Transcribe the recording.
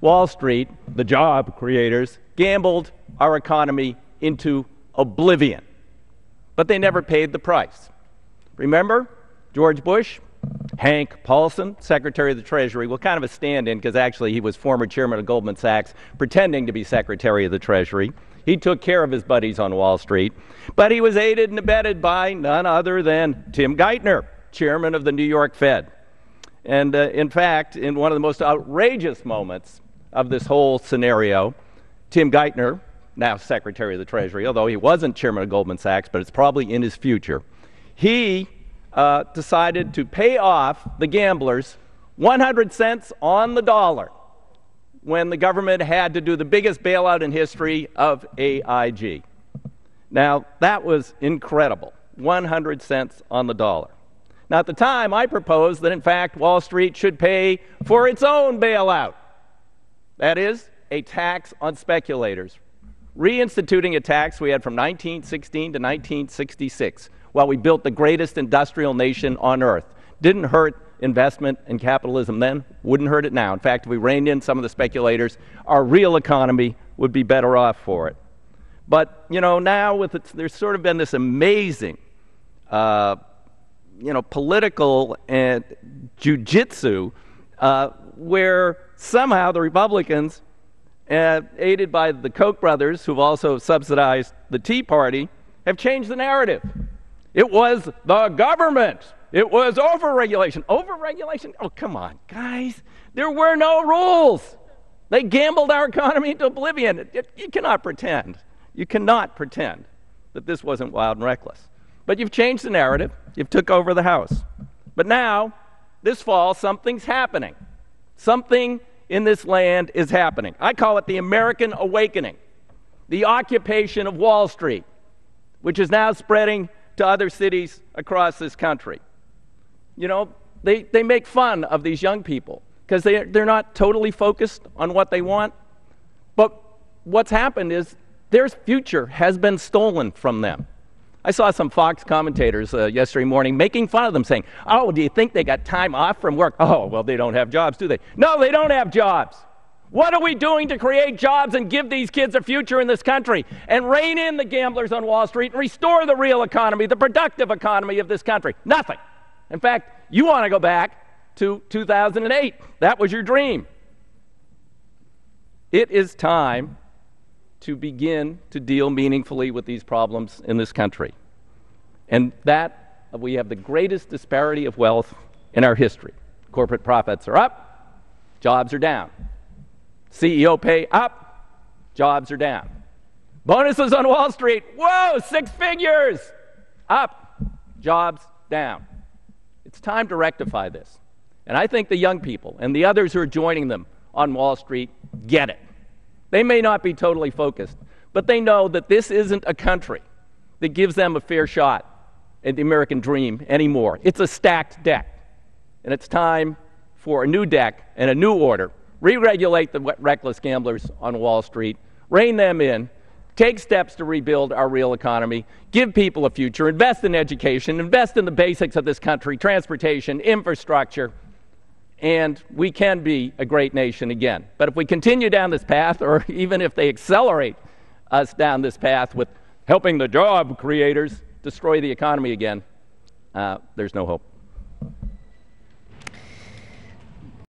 Wall Street, the job creators, gambled our economy into oblivion. But they never paid the price. Remember George Bush? Hank Paulson, Secretary of the Treasury, well, kind of a stand-in because actually he was former chairman of Goldman Sachs, pretending to be Secretary of the Treasury. He took care of his buddies on Wall Street, but he was aided and abetted by none other than Tim Geithner, chairman of the New York Fed. And in fact, in one of the most outrageous moments of this whole scenario, Tim Geithner, now Secretary of the Treasury, although he wasn't chairman of Goldman Sachs, but it's probably in his future, he decided to pay off the gamblers 100 cents on the dollar when the government had to do the biggest bailout in history of AIG. Now, that was incredible, 100 cents on the dollar. Now, at the time, I proposed that, in fact, Wall Street should pay for its own bailout. That is, a tax on speculators, reinstituting a tax we had from 1916 to 1966, while we built the greatest industrial nation on earth. Didn't hurt investment and capitalism then, wouldn't hurt it now. In fact, if we reined in some of the speculators, our real economy would be better off for it. But, now there's sort of been this amazing, political and jujitsu where somehow the Republicans, aided by the Koch brothers, who've also subsidized the Tea Party, have changed the narrative. It was the government. It was overregulation. Overregulation? Oh, come on, guys. There were no rules. They gambled our economy into oblivion. You cannot pretend. You cannot pretend that this wasn't wild and reckless. But you've changed the narrative. You've took over the House. But now, this fall, something's happening. Something in this land is happening. I call it the American awakening, the occupation of Wall Street, which is now spreading to other cities across this country. They make fun of these young people because they're not totally focused on what they want. But what's happened is their future has been stolen from them. I saw some Fox commentators yesterday morning making fun of them, saying, "Oh, do you think they got time off from work? Oh, well, they don't have jobs, do they?" No, they don't have jobs. What are we doing to create jobs and give these kids a future in this country and rein in the gamblers on Wall Street and restore the real economy, the productive economy of this country? Nothing. In fact, you want to go back to 2008. That was your dream. It is time to begin to deal meaningfully with these problems in this country. And that we have the greatest disparity of wealth in our history. Corporate profits are up, jobs are down. CEO pay up, jobs are down. Bonuses on Wall Street, whoa, 6 figures, up, jobs down. It's time to rectify this. And I think the young people and the others who are joining them on Wall Street get it. They may not be totally focused, but they know that this isn't a country that gives them a fair shot at the American dream anymore. It's a stacked deck. And it's time for a new deck and a new order. Re-regulate the reckless gamblers on Wall Street, rein them in, take steps to rebuild our real economy, give people a future, invest in education, invest in the basics of this country, transportation, infrastructure, and we can be a great nation again. But if we continue down this path, or even if they accelerate us down this path with helping the job creators destroy the economy again, there's no hope.